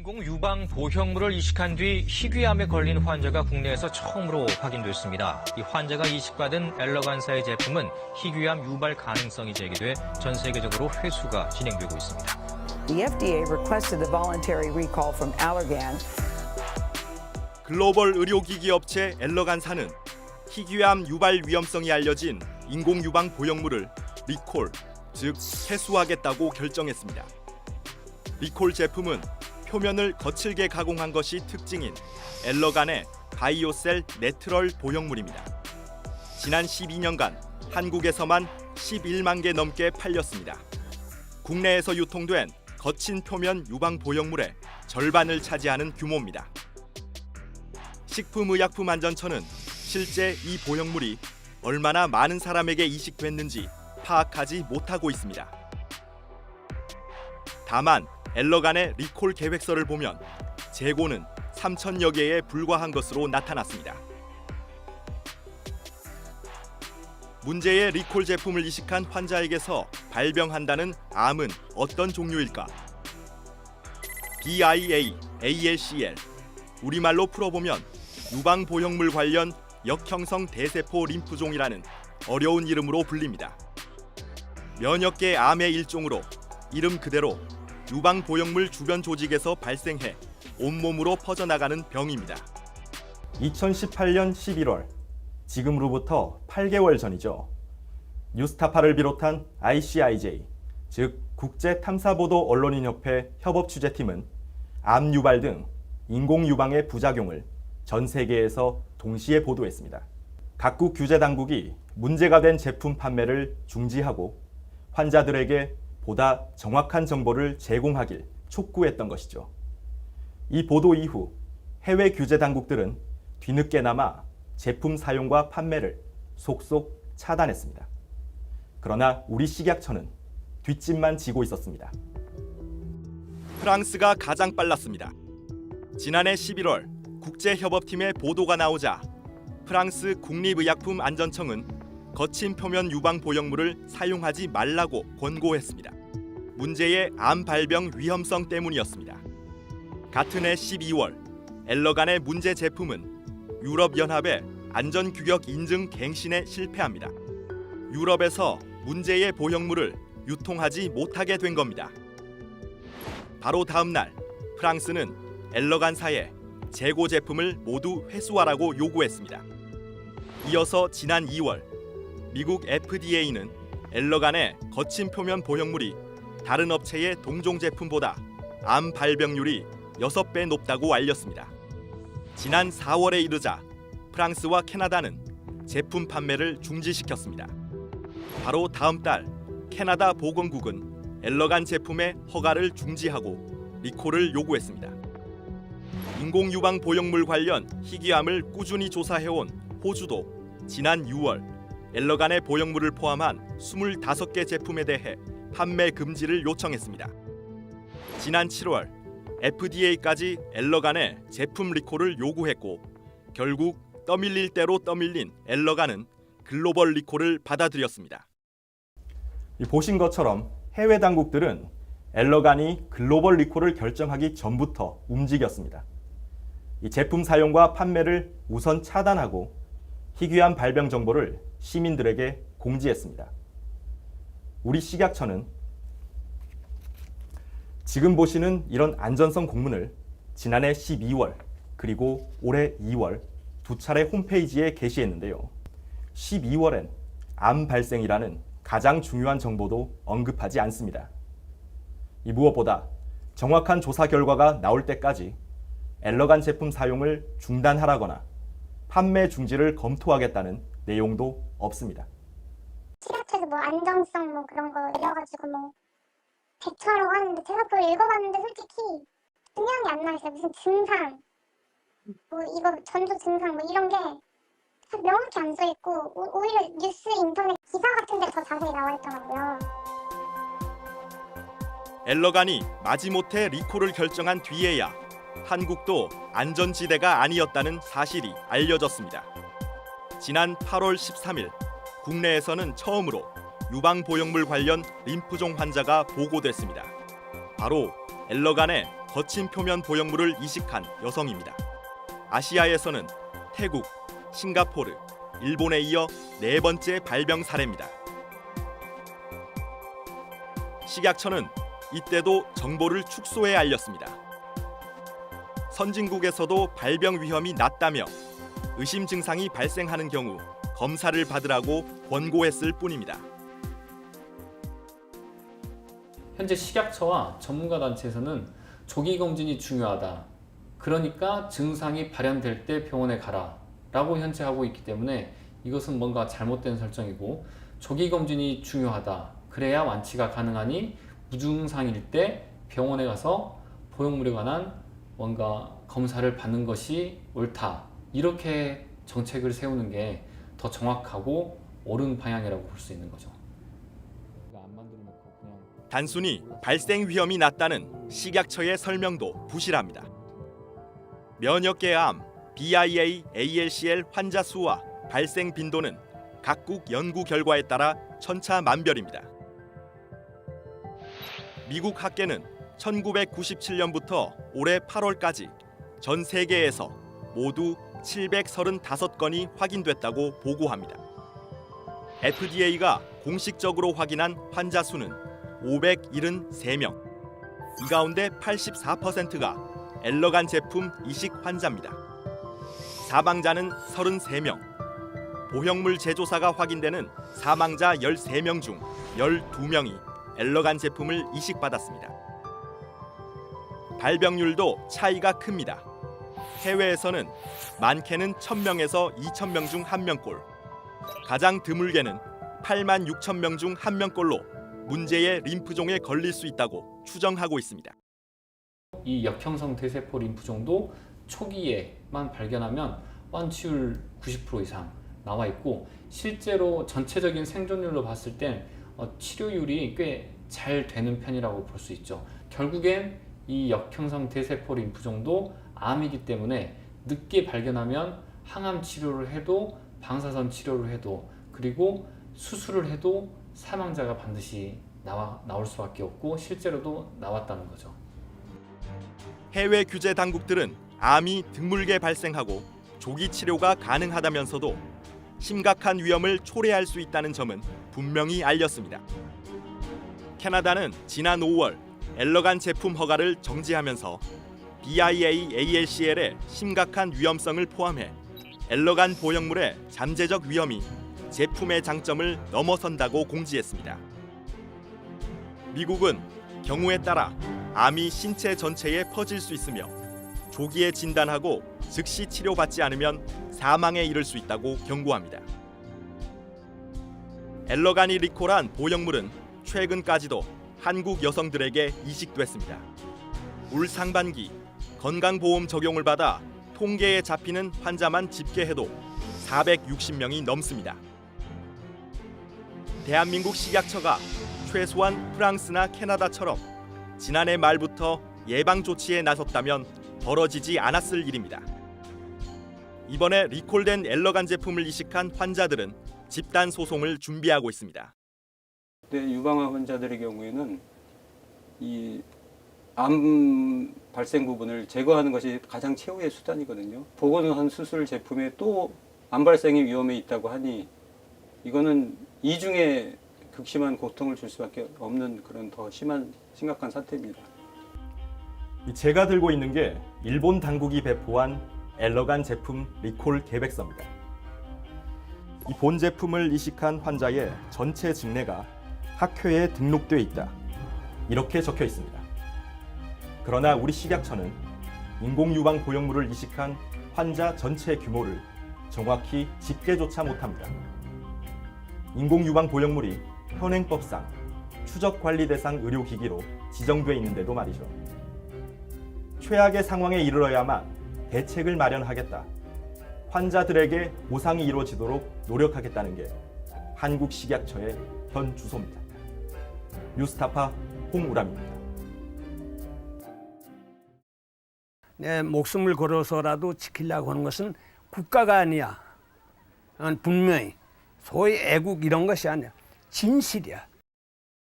인공 유방 보형물을 이식한 뒤 희귀암에 걸린 환자가 국내에서 처음으로 확인됐습니다. 이 환자가 이식받은 엘러간사의 제품은 희귀암 유발 가능성이 제기돼 전 세계적으로 회수가 진행되고 있습니다. The FDA requested the voluntary recall from Allergan. 글로벌 의료기기 업체 엘러간사는 희귀암 유발 위험성이 알려진 인공 유방 보형물을 리콜, 즉 회수하겠다고 결정했습니다. 리콜 제품은 표면을 거칠게 가공한 것이 특징인 엘러간의 바이오셀 내트럴 보형물입니다. 지난 12년간 한국에서만 11만 개 넘게 팔렸습니다. 국내에서 유통된 거친 표면 유방 보형물의 절반을 차지하는 규모입니다. 식품의약품안전처는 실제 이 보형물이 얼마나 많은 사람에게 이식됐는지 파악하지 못하고 있습니다. 다만 엘러간의 리콜 계획서를 보면 재고는 3,000여 개에 불과한 것으로 나타났습니다. 문제의 리콜 제품을 이식한 환자에게서 발병한다는 암은 어떤 종류일까? BIA-ALCL, 우리말로 풀어보면 유방 보형물 관련 역형성 대세포 림프종이라는 어려운 이름으로 불립니다. 면역계 암의 일종으로 이름 그대로 유방 보형물 주변 조직에서 발생해 온몸으로 퍼져나가는 병입니다. 2018년 11월, 지금으로부터 8개월 전이죠. 뉴스타파를 비롯한 ICIJ, 즉 국제탐사보도 언론인협회 협업취재팀은 암 유발 등 인공 유방의 부작용을 전 세계에서 동시에 보도했습니다. 각국 규제 당국이 문제가 된 제품 판매를 중지하고 환자들에게 보다 정확한 정보를 제공하길 촉구했던 것이죠. 이 보도 이후 해외 규제 당국들은 뒤늦게나마 제품 사용과 판매를 속속 차단했습니다. 그러나 우리 식약처는 뒷짐만 지고 있었습니다. 프랑스가 가장 빨랐습니다. 지난해 11월 국제협업팀의 보도가 나오자 프랑스 국립의약품안전청은 거친 표면 유방 보형물을 사용하지 말라고 권고했습니다. 문제의 암 발병 위험성 때문이었습니다. 같은 해 12월 엘러간의 문제 제품은 유럽연합의 안전규격 인증 갱신에 실패합니다. 유럽에서 문제의 보형물을 유통하지 못하게 된 겁니다. 바로 다음 날 프랑스는 엘러간사에 재고 제품을 모두 회수하라고 요구했습니다. 이어서 지난 2월 미국 FDA는 엘러간의 거친 표면 보형물이 다른 업체의 동종 제품보다 암 발병률이 6배 높다고 알렸습니다. 지난 4월에 이르자 프랑스와 캐나다는 제품 판매를 중지시켰습니다. 바로 다음 달 캐나다 보건국은 엘러간 제품의 허가를 중지하고 리콜을 요구했습니다. 인공 유방 보형물 관련 희귀암을 꾸준히 조사해온 호주도 지난 6월 엘러간의 보형물을 포함한 25개 제품에 대해 판매 금지를 요청했습니다. 지난 7월 FDA까지 엘러간의 제품 리콜을 요구했고 결국 떠밀릴 대로 떠밀린 엘러간은 글로벌 리콜을 받아들였습니다. 보신 것처럼 해외 당국들은 엘러간이 글로벌 리콜을 결정하기 전부터 움직였습니다. 이 제품 사용과 판매를 우선 차단하고 희귀암 발병 정보를 시민들에게 공지했습니다. 우리 식약처는 지금 보시는 이런 안전성 공문을 지난해 12월 그리고 올해 2월 두 차례 홈페이지에 게시했는데요. 12월엔 암 발생이라는 가장 중요한 정보도 언급하지 않습니다. 이 무엇보다 정확한 조사 결과가 나올 때까지 엘러간 제품 사용을 중단하라거나 판매 중지를 검토하겠다는 내용도 없습니다. 식약처에서 안정성 그런 거 내려가지고 대처하라고 하는데 제가 그걸 읽어봤는데 솔직히 분명히 안 나와있어요. 무슨 증상, 이거 전조 증상 이런 게 명확히 안 써있고 오히려 뉴스 인터넷 기사 같은 데 더 자세히 나와있더라고요. 엘러간이 마지못해 리콜을 결정한 뒤에야 한국도 안전지대가 아니었다는 사실이 알려졌습니다. 지난 8월 13일 국내에서는 처음으로 유방 보형물 관련 림프종 환자가 보고됐습니다. 바로 엘러간의 거친 표면 보형물을 이식한 여성입니다. 아시아에서는 태국, 싱가포르, 일본에 이어 4번째 발병 사례입니다. 식약처는 이때도 정보를 축소해 알렸습니다. 선진국에서도 발병 위험이 낮다며 의심 증상이 발생하는 경우 검사를 받으라고 권고했을 뿐입니다. 현재 식약처와 전문가 단체에서는 조기 검진이 중요하다. 그러니까 증상이 발현될 때 병원에 가라 라고 현재 하고 있기 때문에 이것은 뭔가 잘못된 설정이고, 조기 검진이 중요하다. 그래야 완치가 가능하니 무증상일 때 병원에 가서 보형물에 관한 뭔가 검사를 받는 것이 옳다. 이렇게 정책을 세우는 게 더 정확하고 옳은 방향이라고 볼 수 있는 거죠. 단순히 발생 위험이 낮다는 식약처의 설명도 부실합니다. 면역계암, BIA, ALCL 환자 수와 발생 빈도는 각국 연구 결과에 따라 천차만별입니다. 미국 학계는 1997년부터 올해 8월까지 전 세계에서 모두 735건이 확인됐다고 보고합니다. FDA가 공식적으로 확인한 환자 수는 573명. 이 가운데 84%가 엘러간 제품 이식 환자입니다. 사망자는 33명. 보형물 제조사가 확인되는 사망자 13명 중 12명이 엘러간 제품을 이식받았습니다. 발병률도 차이가 큽니다. 해외에서는 많게는 1000명에서 2000명 중 1명꼴, 가장 드물게는 8만 6천 명 중 1명꼴로 문제의 림프종에 걸릴 수 있다고 추정하고 있습니다. 이 역형성 대세포 림프종도 초기에만 발견하면 완치율 90% 이상 나와 있고, 실제로 전체적인 생존율로 봤을 땐 치료율이 꽤 잘 되는 편이라고 볼 수 있죠. 결국엔 이 역형성 대세포 림프종도 암이기 때문에 늦게 발견하면 항암 치료를 해도, 방사선 치료를 해도, 그리고 수술을 해도 사망자가 반드시 나올 수밖에 없고, 실제로도 나왔다는 거죠. 해외 규제 당국들은 암이 드물게 발생하고 조기 치료가 가능하다면서도 심각한 위험을 초래할 수 있다는 점은 분명히 알렸습니다. 캐나다는 지난 5월 엘러간 제품 허가를 정지하면서 BIA, ALCL의 심각한 위험성을 포함해 엘러간 보형물의 잠재적 위험이 제품의 장점을 넘어선다고 공지했습니다. 미국은 경우에 따라 암이 신체 전체에 퍼질 수 있으며 조기에 진단하고 즉시 치료받지 않으면 사망에 이를 수 있다고 경고합니다. 엘러간이 리콜한 보형물은 최근까지도 한국 여성들에게 이식됐습니다. 올 상반기 건강보험 적용을 받아 통계에 잡히는 환자만 집계해도 460명이 넘습니다. 대한민국 식약처가 최소한 프랑스나 캐나다처럼 지난해 말부터 예방 조치에 나섰다면 벌어지지 않았을 일입니다. 이번에 리콜된 엘러간 제품을 이식한 환자들은 집단 소송을 준비하고 있습니다. 유방암 환자들의 경우에는 이 암 발생 부분을 제거하는 것이 가장 최후의 수단이거든요. 복원한 수술 제품에 또 암 발생의 위험이 있다고 하니 이거는 이중에 극심한 고통을 줄 수밖에 없는 그런 더 심각한 사태입니다. 제가 들고 있는 게 일본 당국이 배포한 엘러간 제품 리콜 계획서입니다. 이 본 제품을 이식한 환자의 전체 직내가 학회에 등록돼 있다. 이렇게 적혀 있습니다. 그러나 우리 식약처는 인공유방 보형물을 이식한 환자 전체 규모를 정확히 집계조차 못합니다. 인공유방 보형물이 현행법상 추적관리 대상 의료기기로 지정돼 있는데도 말이죠. 최악의 상황에 이르러야만 대책을 마련하겠다. 환자들에게 보상이 이루어지도록 노력하겠다는 게 한국 식약처의 현 주소입니다. 뉴스타파 홍우람입니다. 내 목숨을 걸어서라도 지키려고 하는 것은 국가가 아니야. 분명히 소위 애국 이런 것이 아니야. 진실이야.